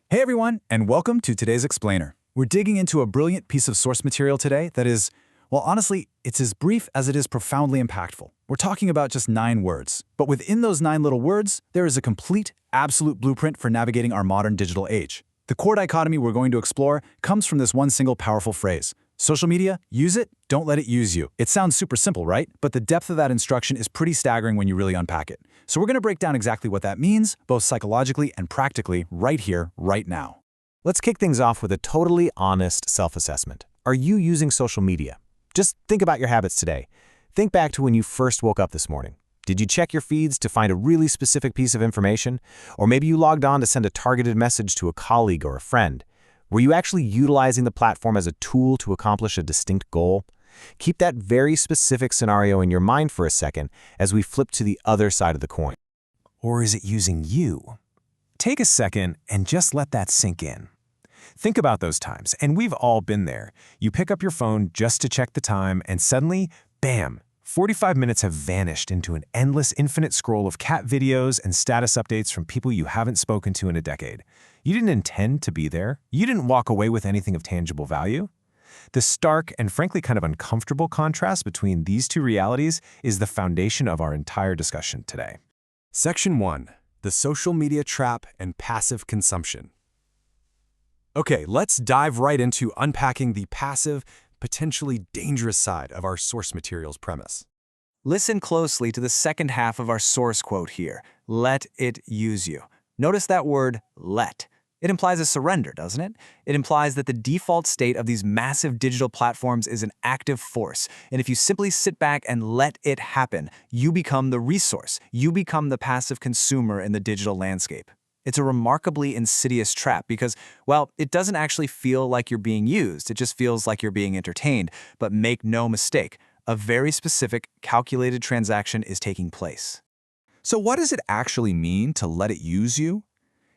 Hey everyone, and welcome to today's Explainer. We're digging into a brilliant piece of source material today that is, well, honestly, it's as brief as it is profoundly impactful. We're talking about just 9 words, but within those 9 little words, there is a complete, absolute blueprint for navigating our modern digital age. The core dichotomy we're going to explore comes from this one single powerful phrase. Social media, use it, don't let it use you. It sounds super simple, right? But the depth of that instruction is pretty staggering when you really unpack it. So we're going to break down exactly what that means, both psychologically and practically, right here, right now. Let's kick things off with a totally honest self-assessment. Are you using social media? Just think about your habits today. Think back to when you first woke up this morning. Did you check your feeds to find a really specific piece of information? Or maybe you logged on to send a targeted message to a colleague or a friend. Were you actually utilizing the platform as a tool to accomplish a distinct goal? Keep that very specific scenario in your mind for a second as we flip to the other side of the coin. Or is it using you? Take a second and just let that sink in. Think about those times, and we've all been there. You pick up your phone just to check the time, and suddenly, bam, 45 minutes have vanished into an endless, infinite scroll of cat videos and status updates from people you haven't spoken to in a decade. You didn't intend to be there. You didn't walk away with anything of tangible value. The stark and frankly kind of uncomfortable contrast between these two realities is the foundation of our entire discussion today. Section 1. The social media trap and passive consumption. Okay, let's dive right into unpacking the passive, potentially dangerous side of our source material's premise. Listen closely to the second half of our source quote here. Let it use you. Notice that word, let. It implies a surrender, doesn't it? It implies that the default state of these massive digital platforms is an active force. And if you simply sit back and let it happen, you become the resource. You become the passive consumer in the digital landscape. It's a remarkably insidious trap because, well, it doesn't actually feel like you're being used. It just feels like you're being entertained. But make no mistake, a very specific, calculated transaction is taking place. So what does it actually mean to let it use you?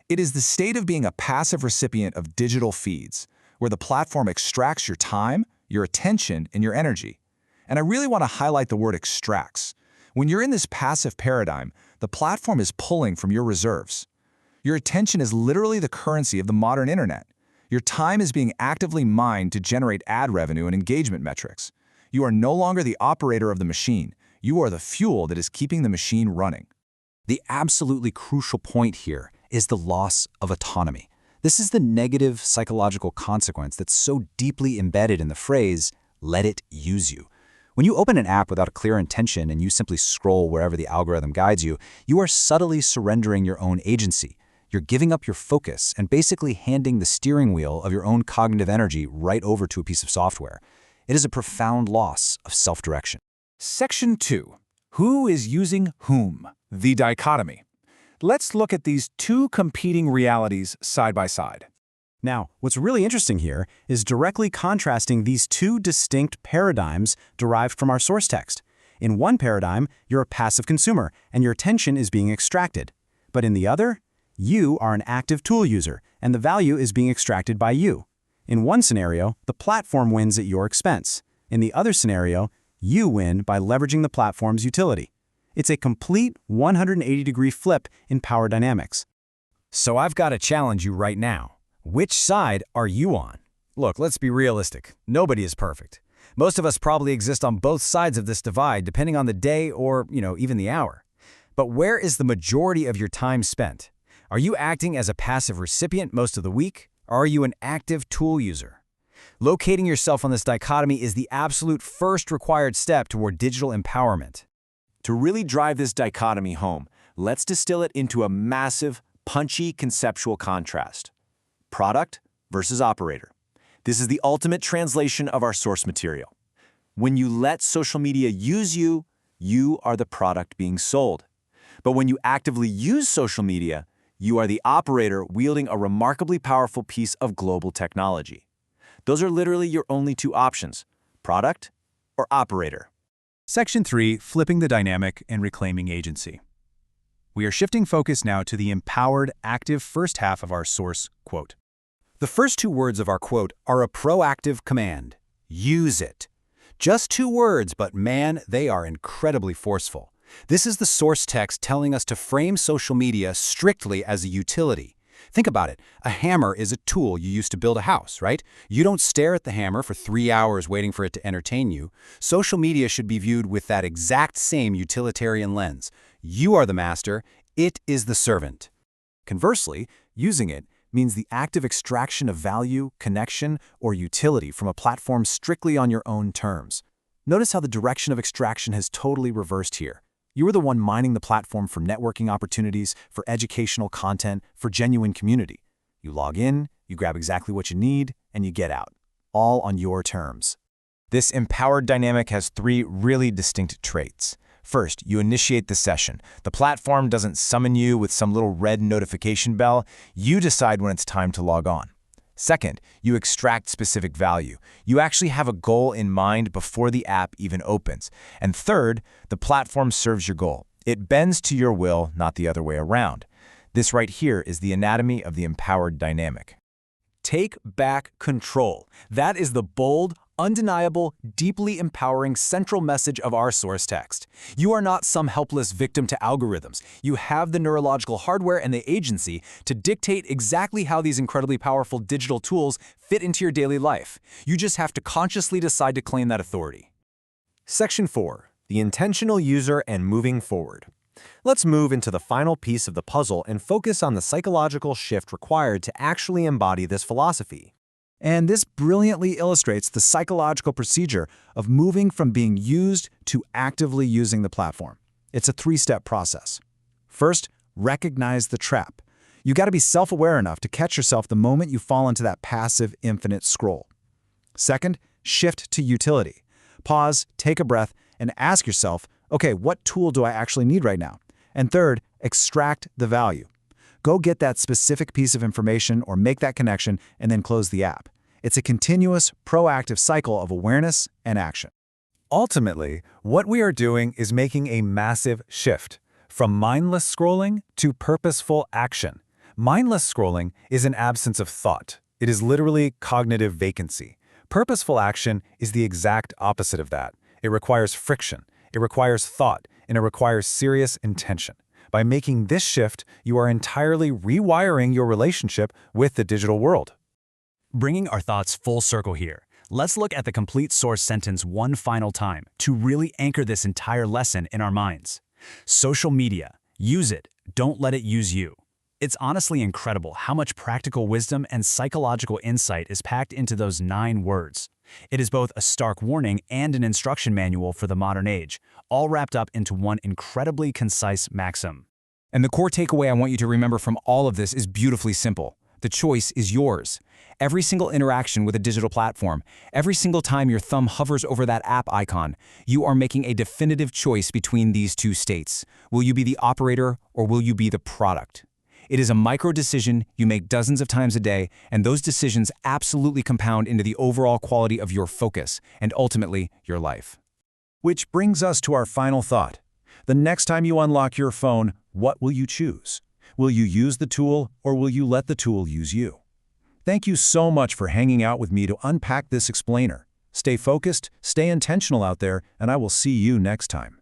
It is the state of being a passive recipient of digital feeds, where the platform extracts your time, your attention, and your energy. And I really want to highlight the word extracts. When you're in this passive paradigm, the platform is pulling from your reserves. Your attention is literally the currency of the modern internet. Your time is being actively mined to generate ad revenue and engagement metrics. You are no longer the operator of the machine. You are the fuel that is keeping the machine running. The absolutely crucial point here is the loss of autonomy. This is the negative psychological consequence that's so deeply embedded in the phrase, let it use you. When you open an app without a clear intention and you simply scroll wherever the algorithm guides you, you are subtly surrendering your own agency. You're giving up your focus and basically handing the steering wheel of your own cognitive energy right over to a piece of software. It is a profound loss of self-direction. Section 2. Who is using whom? The dichotomy. Let's look at these two competing realities side by side. Now, what's really interesting here is directly contrasting these two distinct paradigms derived from our source text. In one paradigm, you're a passive consumer and your attention is being extracted. But in the other, you are an active tool user and the value is being extracted by you. In one scenario, the platform wins at your expense. In the other scenario, you win by leveraging the platform's utility. It's a complete 180-degree flip in power dynamics. So I've got to challenge you right now. Which side are you on? Look, let's be realistic. Nobody is perfect. Most of us probably exist on both sides of this divide, depending on the day or, even the hour. But where is the majority of your time spent? Are you acting as a passive recipient most of the week, or are you an active tool user? Locating yourself on this dichotomy is the absolute first required step toward digital empowerment. To really drive this dichotomy home, let's distill it into a massive, punchy conceptual contrast. Product versus operator. This is the ultimate translation of our source material. When you let social media use you, you are the product being sold. But when you actively use social media, you are the operator wielding a remarkably powerful piece of global technology. Those are literally your only two options, product or operator. Section 3, Flipping the Dynamic and Reclaiming Agency. We are shifting focus now to the empowered, active first half of our source quote. The first 2 words of our quote are a proactive command. Use it. Just 2 words, but man, they are incredibly forceful. This is the source text telling us to frame social media strictly as a utility. Think about it. A hammer is a tool you use to build a house, right? You don't stare at the hammer for 3 hours waiting for it to entertain you. Social media should be viewed with that exact same utilitarian lens. You are the master, it is the servant. Conversely, using it means the active extraction of value, connection, or utility from a platform strictly on your own terms. Notice how the direction of extraction has totally reversed here. You are the one mining the platform for networking opportunities, for educational content, for genuine community. You log in, you grab exactly what you need, and you get out. All on your terms. This empowered dynamic has 3 really distinct traits. First, you initiate the session. The platform doesn't summon you with some little red notification bell. You decide when it's time to log on. Second, you extract specific value. You actually have a goal in mind before the app even opens. And third, the platform serves your goal. It bends to your will, not the other way around. This right here is the anatomy of the empowered dynamic. Take back control. That is the bold, undeniable, deeply empowering central message of our source text. You are not some helpless victim to algorithms. You have the neurological hardware and the agency to dictate exactly how these incredibly powerful digital tools fit into your daily life. You just have to consciously decide to claim that authority. Section 4. The intentional user and moving forward. Let's move into the final piece of the puzzle and focus on the psychological shift required to actually embody this philosophy. And this brilliantly illustrates the psychological procedure of moving from being used to actively using the platform. It's a 3-step process. First, recognize the trap. You got to be self-aware enough to catch yourself the moment you fall into that passive, infinite scroll. Second, shift to utility. Pause, take a breath, and ask yourself, okay, what tool do I actually need right now? And third, extract the value. Go get that specific piece of information or make that connection and then close the app. It's a continuous, proactive cycle of awareness and action. Ultimately, what we are doing is making a massive shift from mindless scrolling to purposeful action. Mindless scrolling is an absence of thought. It is literally cognitive vacancy. Purposeful action is the exact opposite of that. It requires friction, it requires thought, and it requires serious intention. By making this shift, you are entirely rewiring your relationship with the digital world. Bringing our thoughts full circle here, let's look at the complete source sentence one final time to really anchor this entire lesson in our minds. Social media. Use it. Don't let it use you. It's honestly incredible how much practical wisdom and psychological insight is packed into those 9 words. It is both a stark warning and an instruction manual for the modern age, all wrapped up into one incredibly concise maxim. And the core takeaway I want you to remember from all of this is beautifully simple. The choice is yours. Every single interaction with a digital platform, every single time your thumb hovers over that app icon, you are making a definitive choice between these 2 states. Will you be the operator or will you be the product? It is a micro decision you make dozens of times a day, and those decisions absolutely compound into the overall quality of your focus and ultimately your life. Which brings us to our final thought. The next time you unlock your phone, what will you choose? Will you use the tool or will you let the tool use you? Thank you so much for hanging out with me to unpack this explainer. Stay focused, stay intentional out there, and I will see you next time.